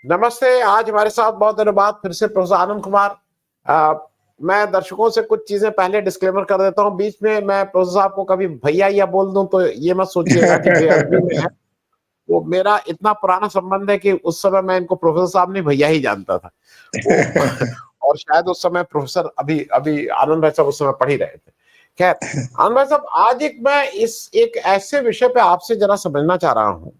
नमस्ते। आज हमारे साथ बहुत दिनों बाद फिर से प्रोफेसर आनंद कुमार। अ, मैं दर्शकों से कुछ चीजें पहले डिस्क्लेमर कर देता हूँ। बीच में मैं प्रोफेसर साहब को कभी भैया या बोल दूं तो ये मत सोचिएगा कि बेअदबी में है। वो मेरा इतना पुराना संबंध है कि उस समय मैं इनको प्रोफेसर साहब नहीं भैया ही जानता था। वो और शायद उस समय प्रोफेसर अभी अभी आनंद भाई साहब उस समय पढ़ ही रहे थे। खैर, आनंद भाई साहब, आज मैं इस एक ऐसे विषय पे आपसे जरा समझना चाह रहा हूँ।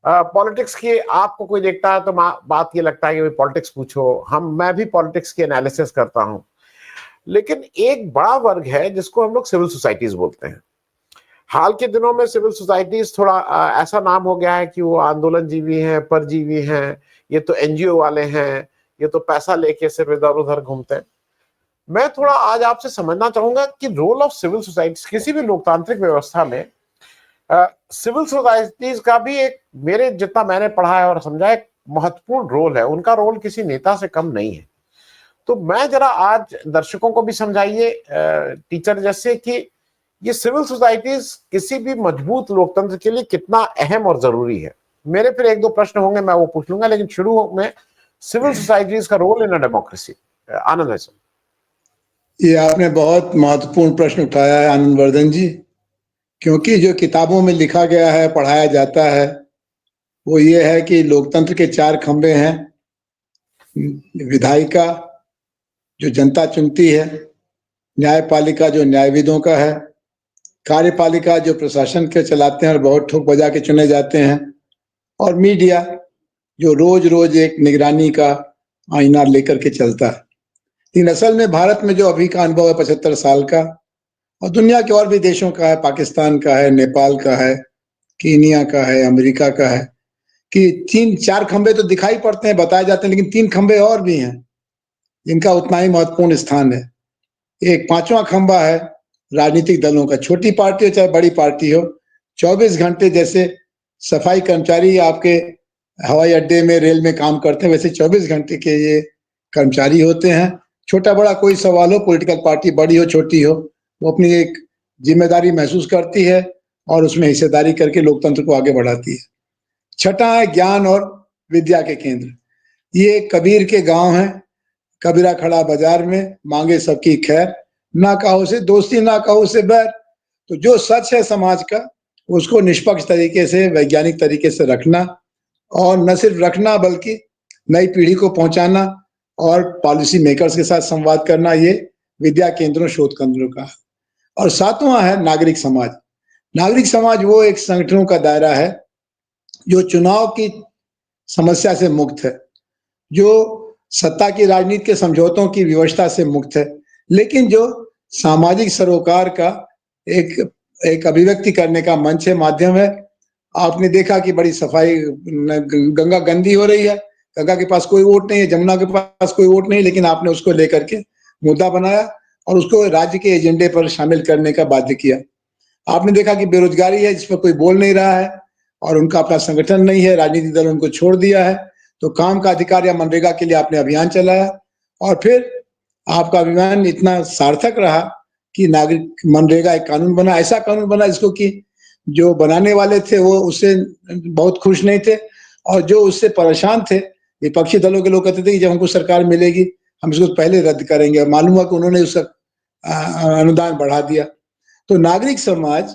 पॉलिटिक्स की आपको कोई देखता है तो बात ये लगता है कि पॉलिटिक्स पूछो। मैं भी पॉलिटिक्स की एनालिसिस करता हूं। लेकिन एक बड़ा वर्ग है जिसको हम लोग सिविल सोसाइटीज बोलते हैं। हाल के दिनों में सिविल सोसाइटीज थोड़ा ऐसा नाम हो गया है कि वो आंदोलन जीवी हैं, परजीवी हैं। ये तो एनजीओ वाले हैं, ये तो पैसा लेके सिर्फ इधर उधर घूमते हैं। मैं थोड़ा आज आपसे समझना चाहूंगा कि रोल ऑफ सिविल सोसाइटीज किसी भी लोकतांत्रिक व्यवस्था में। सिविल सोसाइटीज का भी एक, मेरे जितना मैंने पढ़ा है और समझा, एक महत्वपूर्ण रोल है। उनका रोल किसी नेता से कम नहीं है। तो मैं जरा आज दर्शकों को भी समझाइए, टीचर जैसे, कि ये सिविल सोसाइटीज किसी भी मजबूत लोकतंत्र के लिए कितना अहम और जरूरी है। मेरे फिर एक दो प्रश्न होंगे, मैं वो पूछ लूंगा, लेकिन शुरू में सिविल सोसाइटीज का रोल इन अ डेमोक्रेसी। आनंद है सर। ये आपने बहुत महत्वपूर्ण प्रश्न उठाया है आनंद वर्धन जी, क्योंकि जो किताबों में लिखा गया है, पढ़ाया जाता है, वो ये है कि लोकतंत्र के चार खंभे हैं। विधायिका, जो जनता चुनती है; न्यायपालिका, जो न्यायविदों का है; कार्यपालिका, जो प्रशासन के चलाते हैं और बहुत ठोक बजा के चुने जाते हैं; और मीडिया, जो रोज रोज एक निगरानी का आईना लेकर के चलता है। लेकिन असल में भारत में जो अभी का अनुभव है 75 साल का, और दुनिया के और भी देशों का है, पाकिस्तान का है, नेपाल का है, कीनिया का है, अमेरिका का है, कि तीन चार खंबे तो दिखाई पड़ते हैं, बताए जाते हैं, लेकिन तीन खंबे और भी हैं जिनका उतना ही महत्वपूर्ण स्थान है। एक पांचवा खंबा है राजनीतिक दलों का। छोटी पार्टी हो चाहे बड़ी पार्टी हो, 24 घंटे जैसे सफाई कर्मचारी आपके हवाई अड्डे में, रेल में काम करते हैं, वैसे 24 घंटे के ये कर्मचारी होते हैं। छोटा बड़ा कोई सवाल हो, पॉलिटिकल पार्टी बड़ी हो छोटी हो, वो अपनी एक जिम्मेदारी महसूस करती है और उसमें हिस्सेदारी करके लोकतंत्र को आगे बढ़ाती है। छठा है ज्ञान और विद्या के केंद्र। ये कबीर के गांव हैं। कबीरा खड़ा बाजार में, मांगे सबकी खैर, ना कहो से दोस्ती ना कहो से बैर। तो जो सच है समाज का, उसको निष्पक्ष तरीके से, वैज्ञानिक तरीके से रखना, और न सिर्फ रखना बल्कि नई पीढ़ी को पहुंचाना और पॉलिसी मेकर्स के साथ संवाद करना, ये विद्या केंद्रों, शोध केंद्रों का। और सातवां है नागरिक समाज। नागरिक समाज वो एक संगठनों का दायरा है जो चुनाव की समस्या से मुक्त है, जो सत्ता की राजनीति के समझौतों की व्यवस्था से मुक्त है, लेकिन जो सामाजिक सरोकार का एक एक अभिव्यक्ति करने का मंच है, माध्यम है। आपने देखा कि बड़ी सफाई, गंगा गंदी हो रही है, गंगा के पास कोई वोट नहीं है, जमुना के पास कोई वोट नहीं, लेकिन आपने उसको लेकर के मुद्दा बनाया और उसको राज्य के एजेंडे पर शामिल करने का बाध्य किया। आपने देखा कि बेरोजगारी है, जिस पर कोई बोल नहीं रहा है और उनका अपना संगठन नहीं है, राजनीतिक दल उनको छोड़ दिया है, तो काम का अधिकार या मनरेगा के लिए आपने अभियान चलाया, और फिर आपका अभियान इतना सार्थक रहा कि नागरिक मनरेगा एक कानून बना, ऐसा कानून बना जिसको कि जो बनाने वाले थे वो उससे बहुत खुश नहीं थे, और जो उससे परेशान थे, विपक्षी दलों के लोग कहते थे कि जब हमको सरकार मिलेगी हम इसको पहले रद्द करेंगे, और मालूम हुआ कि उन्होंने उसका अनुदान बढ़ा दिया। तो नागरिक समाज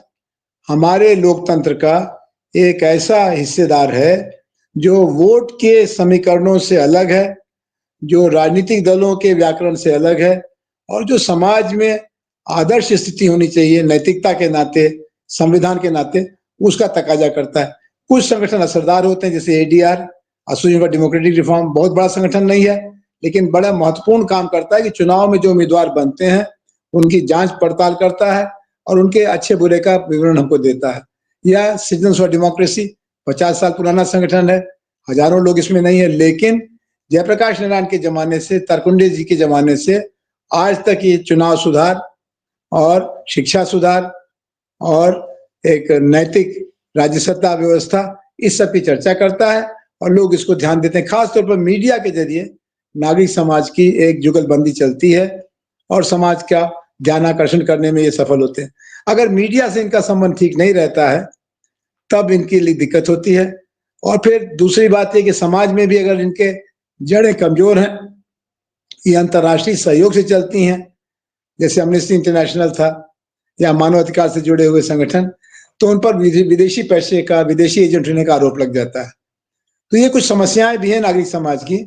हमारे लोकतंत्र का एक ऐसा हिस्सेदार है जो वोट के समीकरणों से अलग है, जो राजनीतिक दलों के व्याकरण से अलग है, और जो समाज में आदर्श स्थिति होनी चाहिए नैतिकता के नाते, संविधान के नाते, उसका तकाजा करता है। कुछ संगठन असरदार होते हैं, जैसे ADR, association for democratic reform, बहुत बड़ा संगठन नहीं है लेकिन बड़ा महत्वपूर्ण काम करता है कि चुनाव में जो उम्मीदवार बनते हैं उनकी जांच पड़ताल करता है और उनके अच्छे बुरे का विवरण हमको देता है। यह सिटीजन्स फॉर डेमोक्रेसी 50 साल पुराना संगठन है, हजारों लोग इसमें नहीं है, लेकिन जयप्रकाश नारायण के जमाने से, तरकुंडे जी के जमाने से आज तक ये चुनाव सुधार और शिक्षा सुधार और एक नैतिक राज्य सत्ता व्यवस्था, इस सब की चर्चा करता है और लोग इसको ध्यान देते हैं। खासतौर पर मीडिया के जरिए नागरिक समाज की एक जुगलबंदी चलती है और समाज का ध्यान आकर्षण करने में ये सफल होते हैं। अगर मीडिया से इनका संबंध ठीक नहीं रहता है तब इनके लिए दिक्कत होती है। और फिर दूसरी बात है कि समाज में भी अगर इनके जड़ें कमजोर हैं, ये अंतर्राष्ट्रीय सहयोग से चलती हैं, जैसे अमनेस्टी इंटरनेशनल था या मानवाधिकार से जुड़े हुए संगठन, तो उन पर विदेशी पैसे का, विदेशी एजेंट होने का आरोप लग जाता है। तो ये कुछ समस्याएं भी हैं नागरिक समाज की,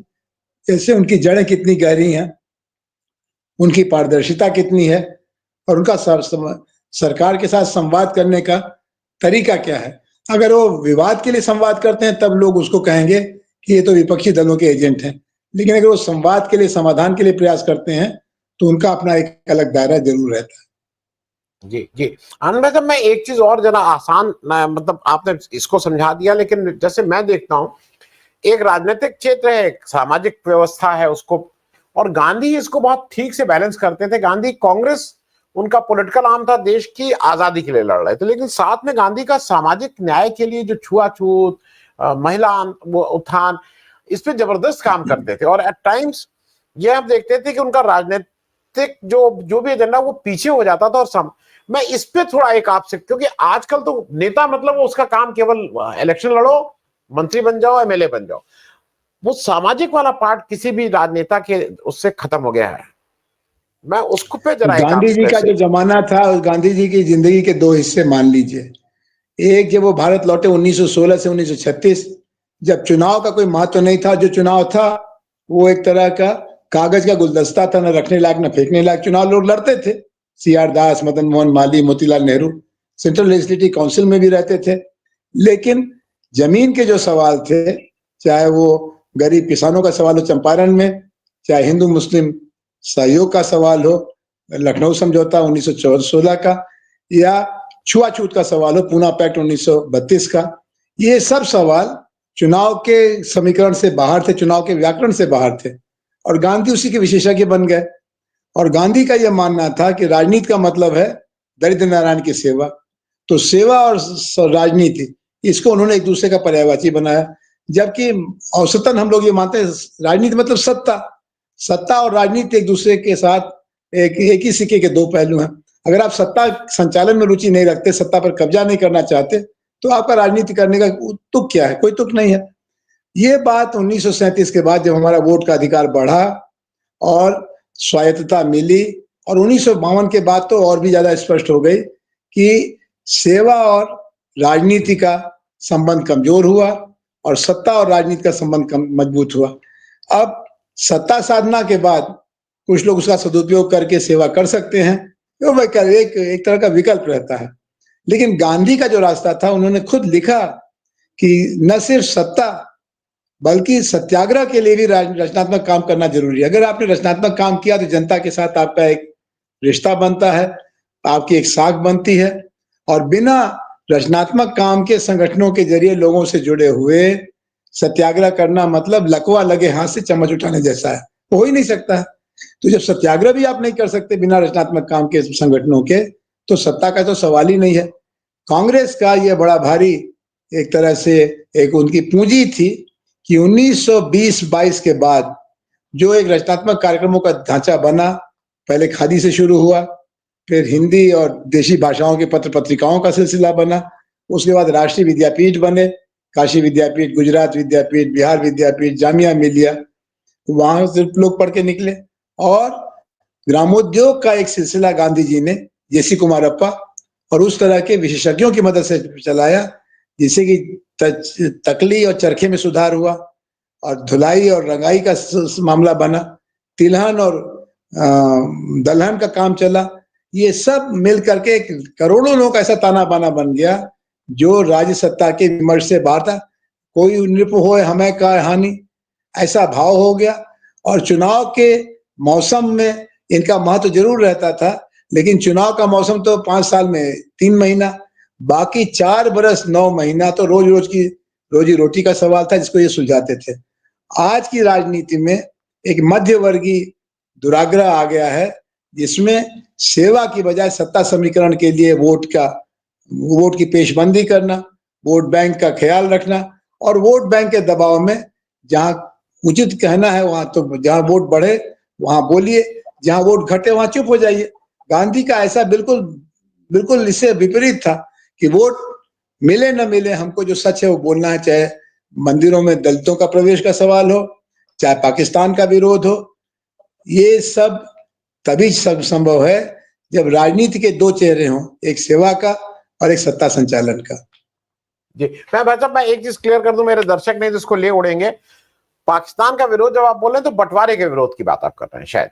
जैसे उनकी जड़ें कितनी गहरी हैं, उनकी पारदर्शिता कितनी है, और उनका सरकार के साथ संवाद करने का तरीका क्या है। अगर वो विवाद के लिए संवाद करते हैं तब लोग उसको कहेंगे कि ये तो विपक्षी दलों के एजेंट हैं, लेकिन अगर वो संवाद के लिए, समाधान के लिए प्रयास करते हैं तो उनका अपना एक अलग दायरा जरूर रहता है। जी जी, आनंद भाई साहब, मैं एक चीज और जरा आसान, मतलब आपने इसको समझा दिया, लेकिन जैसे मैं देखता हूं, एक राजनीतिक क्षेत्र है, एक सामाजिक व्यवस्था है उसको, और गांधी इसको बहुत ठीक से बैलेंस करते थे। गांधी, कांग्रेस उनका पॉलिटिकल आर्म था, देश की आजादी के लिए लड़ रहे थे, लेकिन साथ में गांधी का सामाजिक न्याय के लिए जो छुआछूत, महिला उत्थान, इस पे जबरदस्त काम करते थे। और एट टाइम्स ये हम देखते थे कि उनका राजनीतिक जो भी एजेंडा वो पीछे हो जाता था। और मैं इस पे थोड़ा एक आपसे, क्योंकि आजकल तो नेता मतलब उसका काम केवल इलेक्शन लड़ो, मंत्री बन जाओ, एमएलए बन जाओ, वो सामाजिक वाला पार्ट किसी भी राजनेता के उससे खत्म हो गया है। मैं उसको पे जरा एक गांधी जी का जो जमाना था, उस गांधी जी की जिंदगी के दो हिस्से मान लीजिए। एक, जब वो भारत लौटे 1916 से 1936, जब चुनाव का कोई महत्व नहीं था, जो चुनाव था वो एक तरह का कागज का गुलदस्ता था, न रखने लायक न फेंकने लायक। चुनाव लोग लड़ते थे, CR Das, Madan Mohan Malviya, Motilal Nehru central legislative council में भी रहते थे, लेकिन जमीन के जो सवाल थे, चाहे वो गरीब किसानों का सवाल हो चंपारण में, चाहे हिंदू मुस्लिम सहयोग का सवाल हो, लखनऊ समझौता 1916 का, या छुआछूत का सवाल हो, पूना पैक्ट 1932 का, ये सब सवाल चुनाव के समीकरण से बाहर थे, चुनाव के व्याकरण से बाहर थे, और गांधी उसी के विशेषज्ञ बन गए। और गांधी का यह मानना था कि राजनीति का मतलब है दरिद्र नारायण की सेवा। तो सेवा और राजनीति, इसको उन्होंने एक दूसरे का पर्यायवाची बनाया। जबकि औसतन हम लोग ये मानते हैं राजनीति मतलब सत्ता, सत्ता और राजनीति एक दूसरे के साथ एक ही सिक्के के दो पहलू हैं। अगर आप सत्ता संचालन में रुचि नहीं रखते, सत्ता पर कब्जा नहीं करना चाहते, तो आपका राजनीति करने का तुक क्या है? कोई तुक नहीं है। ये बात 1937 के बाद जब हमारा वोट का अधिकार बढ़ा और स्वायत्तता मिली, और 1952 के बाद तो और भी ज्यादा स्पष्ट हो गई कि सेवा और राजनीति का संबंध कमजोर हुआ और सत्ता और राजनीति का संबंध मजबूत हुआ। अब सत्ता साधना के बाद कुछ लोग उसका सदुपयोग करके सेवा कर सकते हैं, तो एक तरह का विकल्प रहता है। लेकिन गांधी का जो रास्ता था, उन्होंने खुद लिखा कि न सिर्फ सत्ता बल्कि सत्याग्रह के लिए भी रचनात्मक काम करना जरूरी है। अगर आपने रचनात्मक काम किया तो जनता के साथ आपका एक रिश्ता बनता है, आपकी एक साख बनती है, और बिना रचनात्मक काम के संगठनों के जरिए लोगों से जुड़े हुए सत्याग्रह करना मतलब लकवा लगे हाथ से चम्मच उठाने जैसा है, हो ही नहीं सकता है। तो जब सत्याग्रह भी आप नहीं कर सकते बिना रचनात्मक काम के संगठनों के, तो सत्ता का तो सवाल ही नहीं है। कांग्रेस का यह बड़ा भारी एक तरह से एक उनकी पूंजी थी कि 1920-22 के बाद जो एक रचनात्मक कार्यक्रमों का ढांचा बना, पहले खादी से शुरू हुआ, फिर हिंदी और देशी भाषाओं के पत्र पत्रिकाओं का सिलसिला बना, उसके बाद राष्ट्रीय विद्यापीठ बने, काशी विद्यापीठ, गुजरात विद्यापीठ, बिहार विद्यापीठ, जामिया मिलिया, वहां से लोग पढ़ के निकले। और ग्रामोद्योग का एक सिलसिला गांधी जी ने जेसी कुमारप्पा और उस तरह के विशेषज्ञों की मदद से चलाया, जिससे कि तकली और चरखे में सुधार हुआ और धुलाई और रंगाई का मामला बना, तिलहन और दलहन का काम चला। ये सब मिल करके करोड़ों लोग ऐसा ताना बाना बन गया जो राज्य सत्ता के विमर्श से बाहर था। कोई नृप हो हमें का हानि, ऐसा भाव हो गया। और चुनाव के मौसम में इनका महत्व जरूर रहता था, लेकिन चुनाव का मौसम तो 5 साल में 3 महीना, बाकी 4 बरस 9 महीना तो रोज रोज की रोजी रोटी का सवाल था, जिसको ये सुलझाते थे। आज की राजनीति में एक मध्यवर्गीय दुराग्रह आ गया है, जिसमें सेवा की बजाय सत्ता समीकरण के लिए वोट की पेशबंदी करना, वोट बैंक का ख्याल रखना, और वोट बैंक के दबाव में जहां उचित कहना है वहां, तो जहां वोट बढ़े वहां बोलिए, जहां वोट घटे वहां चुप हो जाइए। गांधी का ऐसा बिल्कुल इससे विपरीत था कि वोट मिले न मिले, हमको जो सच है वो बोलना है, चाहे मंदिरों में दलितों का प्रवेश का सवाल हो, चाहे पाकिस्तान का विरोध हो, ये सब तभी सब संभव है जब राजनीति के दो चेहरे हों, एक सेवा का और एक सत्ता संचालन का। जी, मैं भाई साहब, मैं एक चीज क्लियर कर दूं, मेरे दर्शक नहीं जिसको ले उड़ेंगे। पाकिस्तान का विरोध जब आप बोल रहे हैं तो बंटवारे के विरोध की बात आप कर रहे हैं शायद।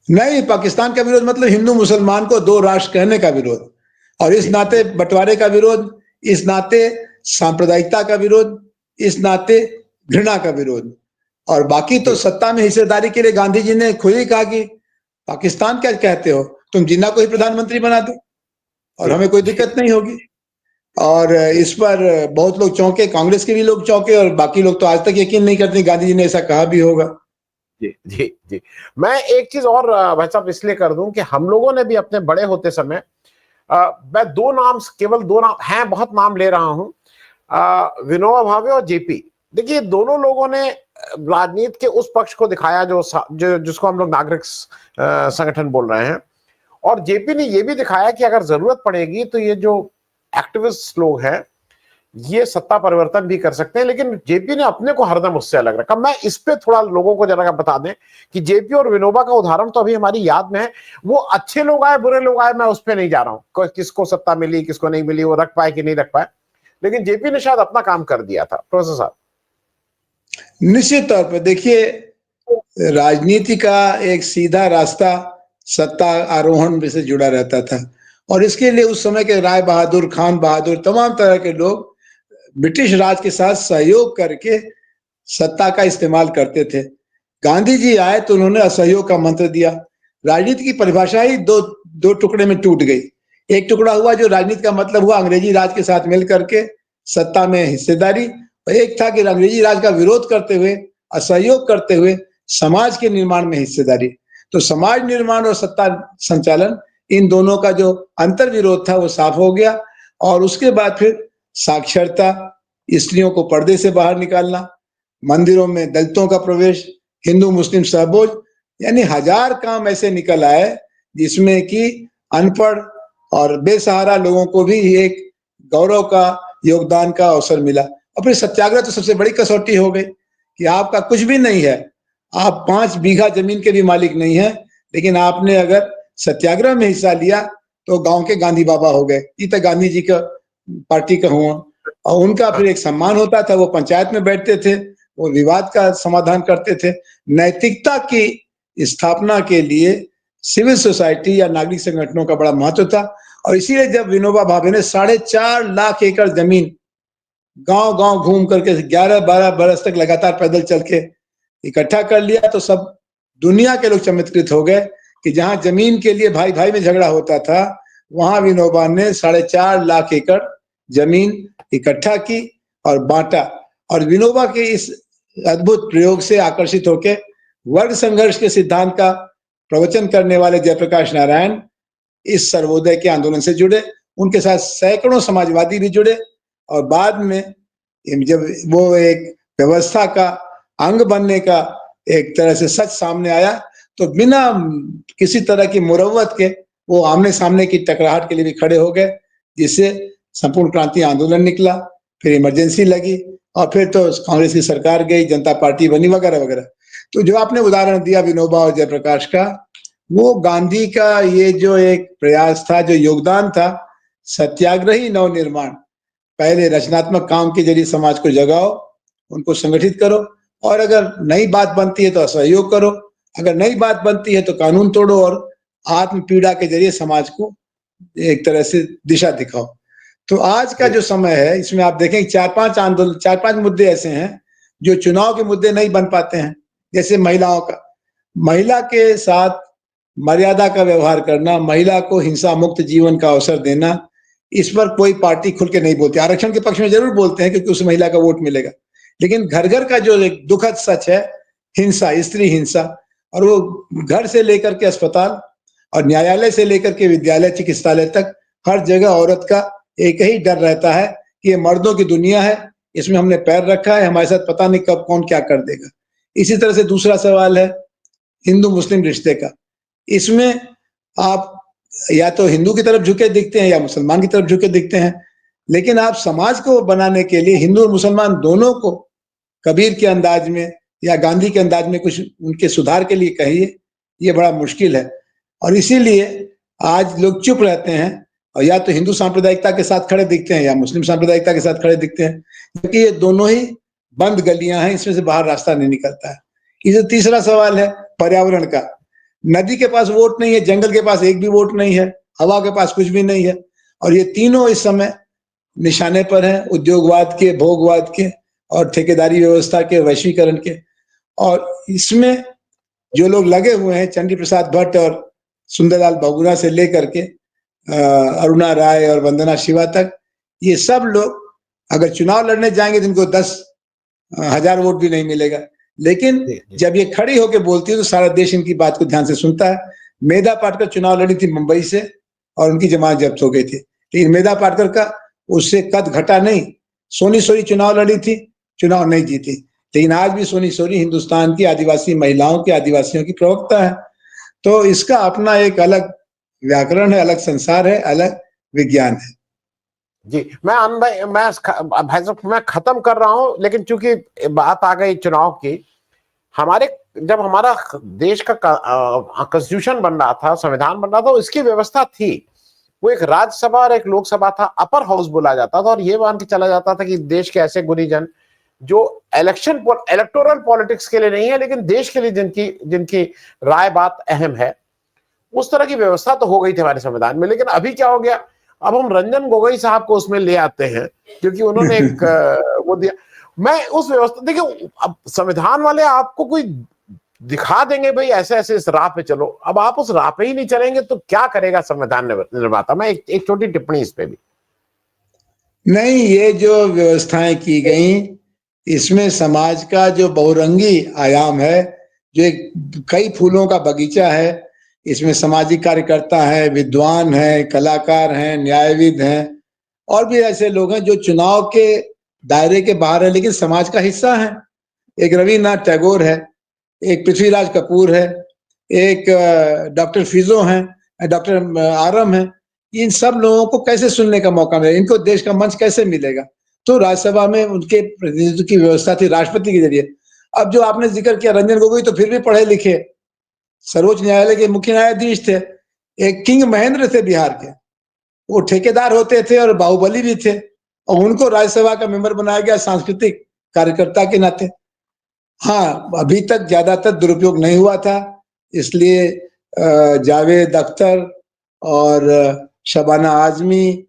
नहीं, पाकिस्तान का विरोध मतलब हिंदू मुसलमान को दो राष्ट्र कहने का विरोध, और इस नाते बंटवारे का विरोध, इस नाते सांप्रदायिकता का विरोध, इस नाते घृणा का विरोध। और बाकी तो सत्ता में हिस्सेदारी के लिए गांधी जी ने खुद ही कहा कि पाकिस्तान क्या कहते हो, तुम जिन्ना को ही प्रधानमंत्री बना दो और हमें कोई दिक्कत नहीं होगी। और इस पर बहुत लोग चौंके, कांग्रेस के भी लोग चौंके, और बाकी लोग तो आज तक यकीन नहीं करते गांधी जी ने ऐसा कहा भी होगा। जी जी जी। मैं एक चीज और भाई साहब इसलिए कर दूं कि हम लोगों ने भी अपने बड़े होते समय, मैं दो नाम, केवल दो नाम हैं, बहुत नाम ले रहा हूं, विनोबा भावे और जेपी। देखिए, दोनों लोगों ने राजनीति के उस पक्ष को दिखाया जिसको हम लोग नागरिक संगठन बोल रहे हैं, और जेपी ने यह भी दिखाया कि अगर जरूरत पड़ेगी तो ये जो एक्टिविस्ट लोग हैं ये सत्ता परिवर्तन भी कर सकते हैं। लेकिन जेपी ने अपने को हरदम उससे अलग रखा। मैं इस पे थोड़ा लोगों को जरा बता दें कि जेपी और विनोबा का उदाहरण तो अभी हमारी याद में है। वो अच्छे लोग आए, बुरे लोग आए, मैं उस पे नहीं जा रहा हूं, किसको सत्ता मिली किसको नहीं मिली, वो रख पाए कि नहीं रख पाए, लेकिन जेपी ने शायद अपना काम कर दिया था। प्रोफेसर साहब, निश्चित तौर पर देखिए, राजनीति का एक सीधा रास्ता सत्ता आरोहण से जुड़ा रहता था, और इसके लिए उस समय के राय बहादुर, खान बहादुर, तमाम तरह के लोग ब्रिटिश राज के साथ सहयोग करके सत्ता का इस्तेमाल करते थे। गांधी जी आए तो उन्होंने असहयोग का मंत्र दिया। राजनीति की परिभाषा ही दो टुकड़े में टूट गई। एक टुकड़ा हुआ जो राजनीति का मतलब हुआ अंग्रेजी राज के साथ मिल करके सत्ता में हिस्सेदारी, और एक था कि अंग्रेजी राज का विरोध करते हुए, असहयोग करते हुए समाज के निर्माण में हिस्सेदारी। तो समाज निर्माण और सत्ता संचालन, इन दोनों का जो अंतर विरोध था वो साफ हो गया। और उसके बाद फिर साक्षरता, स्त्रियों को पर्दे से बाहर निकालना, मंदिरों में दलितों का प्रवेश, हिंदू मुस्लिम सहभोज, यानी हजार काम ऐसे निकल आए जिसमें कि अनपढ़ और बेसहारा लोगों को भी एक गौरव का, योगदान का अवसर मिला। और फिर सत्याग्रह तो सबसे बड़ी कसौटी हो गई कि आपका कुछ भी नहीं है, आप 5 बीघा जमीन के भी मालिक नहीं है, लेकिन आपने अगर सत्याग्रह में हिस्सा लिया तो गांव के गांधी बाबा हो गए। ये तो गांधी जी का पार्टी का हुआ, और उनका फिर एक सम्मान होता था, वो पंचायत में बैठते थे, वो विवाद का समाधान करते थे। नैतिकता की स्थापना के लिए सिविल सोसाइटी या नागरिक संगठनों का बड़ा महत्व था। और इसीलिए जब विनोबा भावे ने 4.5 लाख एकड़ जमीन गांव गांव घूम करके 11-12 बरस तक लगातार पैदल चल के इकट्ठा कर लिया, तो सब दुनिया के लोग चमत्कृत हो गए कि जहां जमीन के लिए भाई भाई में झगड़ा होता था, वहां विनोबा ने 4.5 लाख एकड़ जमीन इकट्ठा की और बांटा। और विनोबा के इस अद्भुत प्रयोग से आकर्षित होकर वर्ग संघर्ष के सिद्धांत का प्रवचन करने वाले जयप्रकाश नारायण इस सर्वोदय के आंदोलन से जुड़े। उनके साथ सैकड़ों समाजवादी भी जुड़े, और बाद में जब वो एक व्यवस्था का अंग बनने का एक तरह से सच सामने आया, तो बिना किसी तरह की मुरव्वत के वो आमने सामने की टकराहट के लिए भी खड़े हो गए, जिससे संपूर्ण क्रांति आंदोलन निकला। फिर इमरजेंसी लगी, और फिर तो कांग्रेस की सरकार गई, जनता पार्टी बनी, वगैरह वगैरह। तो जो आपने उदाहरण दिया विनोबा और जयप्रकाश का, वो गांधी का ये जो एक प्रयास था, जो योगदान था, सत्याग्रही नवनिर्माण, पहले रचनात्मक काम के जरिए समाज को जगाओ, उनको संगठित करो, और अगर नई बात बनती है तो असहयोग करो, अगर नई बात बनती है तो कानून तोड़ो, और आत्म पीड़ा के जरिए समाज को एक तरह से दिशा दिखाओ। तो आज का जो समय है, इसमें आप देखें 4-5 मुद्दे ऐसे हैं जो चुनाव के मुद्दे नहीं बन पाते हैं। जैसे महिलाओं का, महिला के साथ मर्यादा का व्यवहार करना, महिला को हिंसा मुक्त जीवन का अवसर देना, इस पर कोई पार्टी खुल के नहीं बोलती। आरक्षण के पक्ष में जरूर बोलते हैं क्योंकि उस महिला का वोट मिलेगा, लेकिन घर घर का जो एक दुखद सच है, हिंसा, स्त्री हिंसा, और वो घर से लेकर के अस्पताल और न्यायालय से लेकर के विद्यालय, चिकित्सालय तक हर जगह औरत का एक ही डर रहता है कि ये मर्दों की दुनिया है, इसमें हमने पैर रखा है, हमारे साथ पता नहीं कब कौन क्या कर देगा। इसी तरह से दूसरा सवाल है हिंदू मुस्लिम रिश्ते का। इसमें आप या तो हिंदू की तरफ झुके दिखते हैं या मुसलमान की तरफ झुके दिखते हैं। लेकिन आप समाज को बनाने के लिए हिंदू और मुसलमान दोनों को कबीर के अंदाज में या गांधी के अंदाज में कुछ उनके सुधार के लिए कहिए, ये बड़ा मुश्किल है। और इसीलिए आज लोग चुप रहते हैं और या तो हिंदू सांप्रदायिकता के साथ खड़े दिखते हैं या मुस्लिम सांप्रदायिकता के साथ खड़े दिखते हैं, क्योंकि ये दोनों ही बंद गलियां हैं, इसमें से बाहर रास्ता नहीं निकलता है। इसे तीसरा सवाल है पर्यावरण का। नदी के पास वोट नहीं है, जंगल के पास एक भी वोट नहीं है, हवा के पास कुछ भी नहीं है, और ये तीनों इस समय निशाने पर हैं, उद्योगवाद के, भोगवाद के और ठेकेदारी व्यवस्था के, वैश्वीकरण के। और इसमें जो लोग लगे हुए हैं, चंडी प्रसाद भट्ट और सुंदरलाल बहुगुणा से लेकर के अरुणा राय और वंदना शिवा तक, ये सब लोग अगर चुनाव लड़ने जाएंगे तो इनको 10,000 वोट भी नहीं मिलेगा। लेकिन जब ये खड़ी होकर बोलती है तो सारा देश इनकी बात को ध्यान से सुनता है। मेधा पाटकर चुनाव लड़ी थी मुंबई से और उनकी जमानत जब्त हो गई थी, लेकिन मेधा पाटकर का उससे कद घटा नहीं। सोनी सोरी चुनाव लड़ी थी, चुनाव नहीं जीती, लेकिन आज भी सोनी सोरी हिंदुस्तान की आदिवासी महिलाओं की, आदिवासियों की प्रवक्ता है। तो इसका अपना एक अलग व्याकरण है, अलग संसार है, अलग विज्ञान है। जी, भाई साहब मैं खत्म कर रहा हूं, लेकिन चूंकि बात आ गई चुनाव की, जब हमारा देश का कॉन्स्टिट्यूशन बन रहा था, संविधान बन रहा था, इसकी व्यवस्था थी, वो एक राज्यसभा और एक लोकसभा था, अपर हाउस बोला जाता था, और ये मान के चला जाता था कि देश के ऐसे गुणीजन जो इलेक्टोरल पॉलिटिक्स के लिए नहीं है, लेकिन देश के लिए जिनकी राय बात अहम है, उस तरह की व्यवस्था तो हो गई थी हमारे संविधान में। लेकिन अभी क्या हो गया, अब हम रंजन गोगोई साहब को उसमें ले आते हैं क्योंकि उन्होंने एक वो दिया। मैं उस व्यवस्था, देखिए अब संविधान वाले आपको कोई दिखा देंगे भाई ऐसे ऐसे इस राह पे चलो, अब आप उस राह पे ही नहीं चलेंगे तो क्या करेगा संविधान निर्माता। मैं एक छोटी टिप्पणी इस पे भी। नहीं, ये जो व्यवस्थाएं की गई, इसमें समाज का जो बहुरंगी आयाम है, जो एक कई फूलों का बगीचा है, इसमें सामाजिक कार्यकर्ता है, विद्वान है, कलाकार हैं, न्यायविद हैं, और भी ऐसे लोग हैं जो चुनाव के दायरे के बाहर है लेकिन समाज का हिस्सा है। एक रविन्द्रनाथ टैगोर है, एक पृथ्वीराज कपूर है, एक डॉक्टर फिजो हैं, डॉक्टर आरम है। इन सब लोगों को कैसे सुनने का मौका मिलेगा, इनको देश का मंच कैसे मिलेगा? तो राज्यसभा में उनके प्रतिनिधित्व की व्यवस्था थी राष्ट्रपति के जरिए। अब जो आपने जिक्र किया रंजन गोगोई, तो फिर भी पढ़े लिखे, सर्वोच्च न्यायालय के मुख्य न्यायाधीश थे। एक किंग महेंद्र थे बिहार के, वो ठेकेदार होते थे और बाहुबली भी थे, और उनको राज्यसभा का मेंबर बनाया गया सांस्कृतिक कार्यकर्ता के नाते। हाँ, अभी तक ज्यादातर दुरुपयोग नहीं हुआ था, इसलिए जावेद अख्तर और शबाना आजमी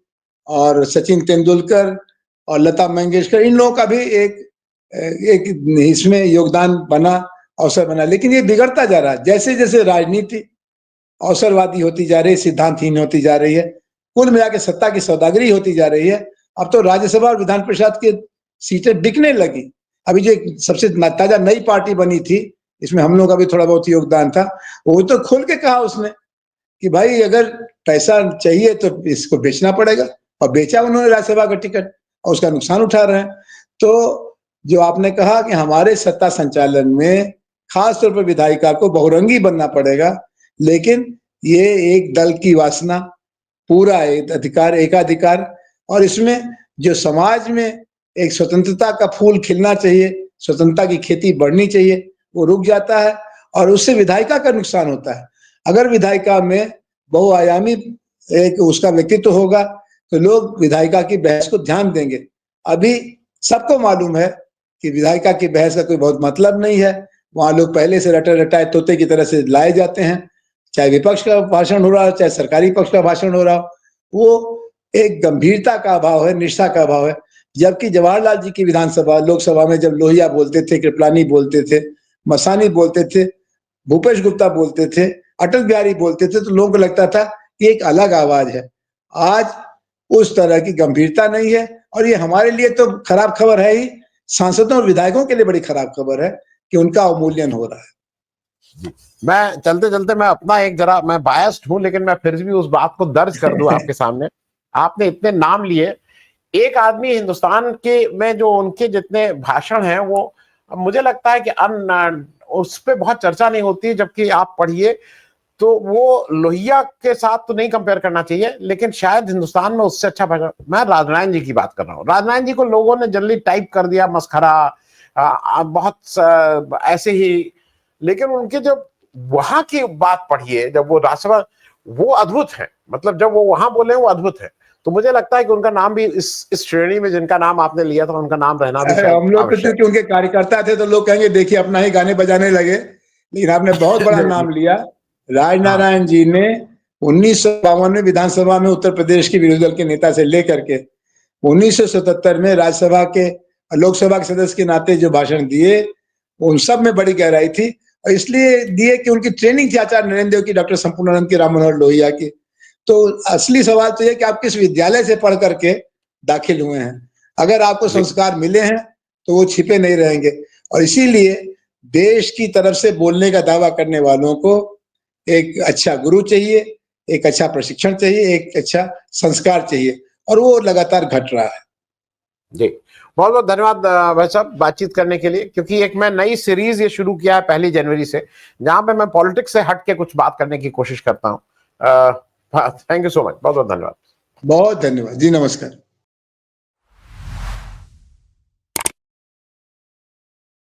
और सचिन तेंदुलकर और लता मंगेशकर, इन लोगों का भी एक इसमें योगदान बना, अवसर बना। लेकिन ये बिगड़ता जा रहा है, जैसे जैसे राजनीति अवसरवादी होती जा रही है, सिद्धांतहीन होती जा रही है, कुल मिला के सत्ता की सौदागरी होती जा रही है। अब तो राज्यसभा और विधान परिषद की सीटें बिकने लगी। अभी जो सबसे ताजा नई पार्टी बनी थी, इसमें हम लोग का भी थोड़ा बहुत योगदान था, वो तो खुल के कहा उसने कि भाई अगर पैसा चाहिए तो इसको बेचना पड़ेगा, और बेचा उन्होंने राज्यसभा का टिकट, और उसका नुकसान उठा रहे हैं। तो जो आपने कहा कि हमारे सत्ता संचालन में खासतौर पर विधायिका को बहुरंगी बनना पड़ेगा, लेकिन ये एक दल की वासना, पूरा एक अधिकार, एकाधिकार, और इसमें जो समाज में एक स्वतंत्रता का फूल खिलना चाहिए, स्वतंत्रता की खेती बढ़नी चाहिए, वो रुक जाता है, और उससे विधायिका का नुकसान होता है। अगर विधायिका में बहुआयामी एक उसका व्यक्तित्व होगा तो लोग विधायिका की बहस को ध्यान देंगे। अभी सबको मालूम है कि विधायिका की बहस का कोई बहुत मतलब नहीं है, वहां लोग पहले से रटे रटाए तोते की तरह से लाए जाते हैं, चाहे विपक्ष का भाषण हो रहा हो, चाहे सरकारी पक्ष का भाषण हो रहा हो, वो एक गंभीरता का अभाव है, निष्ठा का अभाव है। जबकि जवाहरलाल जी की विधानसभा, लोकसभा में जब लोहिया बोलते थे, कृपलानी बोलते थे, मसानी बोलते थे, भूपेश गुप्ता बोलते थे, अटल बिहारी बोलते थे, तो लोगों को लगता था कि एक अलग आवाज है। आज उस तरह की गंभीरता नहीं है, और ये हमारे लिए तो खराब खबर है ही, सांसदों और विधायकों के लिए बड़ी खराब खबर है कि उनका अवमूल्यन हो रहा है। मैं चलते चलते मैं अपना मैं बायस्ड हूं, लेकिन मैं फिर भी उस बात को दर्ज कर दूं आपके सामने। आपने इतने नाम लिए, एक आदमी हिंदुस्तान के में जो उनके जितने भाषण हैं, वो मुझे लगता है कि उस पर बहुत चर्चा नहीं होती, जबकि आप पढ़िए तो वो लोहिया के साथ तो नहीं कंपेयर करना चाहिए, लेकिन शायद हिंदुस्तान में उससे अच्छा मैं राजनारायण जी की बात कर रहा हूँ। राजनारायण जी को लोगों ने जनरली टाइप कर दिया मस्खरा, बहुत ऐसे ही, लेकिन उनके जब वहां की बात पढ़िए, जब वो राज्यसभा, वो अद्भुत है, मतलब जब वो वहां बोले वो अद्भुत है। तो मुझे लगता है कि उनका नाम भी इस श्रेणी में जिनका नाम आपने लिया था, उनका नाम रहना भी शायद हम लोग तो आवश्यक क्योंकि उनके कार्यकर्ता थे तो लोग कहेंगे देखिए अपना ही गाने बजाने लगे, लेकिन आपने बहुत बड़ा नाम लिया। राजनारायण जी ने 1952 में विधानसभा में उत्तर प्रदेश के विरोधी दल के नेता से लेकर के 1977 में राज्यसभा के लोकसभा के सदस्य के नाते जो भाषण दिए, उन सब में बड़ी गहराई थी, और इसलिए दिए कि उनकी ट्रेनिंग थी आचार्य नरेंद्र देव की, डॉक्टर संपूर्णानंद की, राम मनोहर लोहिया की। तो असली सवाल तो यह कि आप किस विद्यालय से पढ़ करके दाखिल हुए हैं। अगर आपको संस्कार मिले हैं तो वो छिपे नहीं रहेंगे, और इसीलिए देश की तरफ से बोलने का दावा करने वालों को एक अच्छा गुरु चाहिए, एक अच्छा प्रशिक्षण चाहिए, एक अच्छा संस्कार चाहिए, और वो लगातार घट रहा है। जी, बहुत बहुत धन्यवाद भाई साहब बातचीत करने के लिए, क्योंकि एक मैं नई सीरीज ये शुरू किया है 1 जनवरी से, जहां पे मैं पॉलिटिक्स से हट के कुछ बात करने की कोशिश करता हूँ। थैंक यू सो मच, बहुत बहुत धन्यवाद। बहुत धन्यवाद जी, नमस्कार।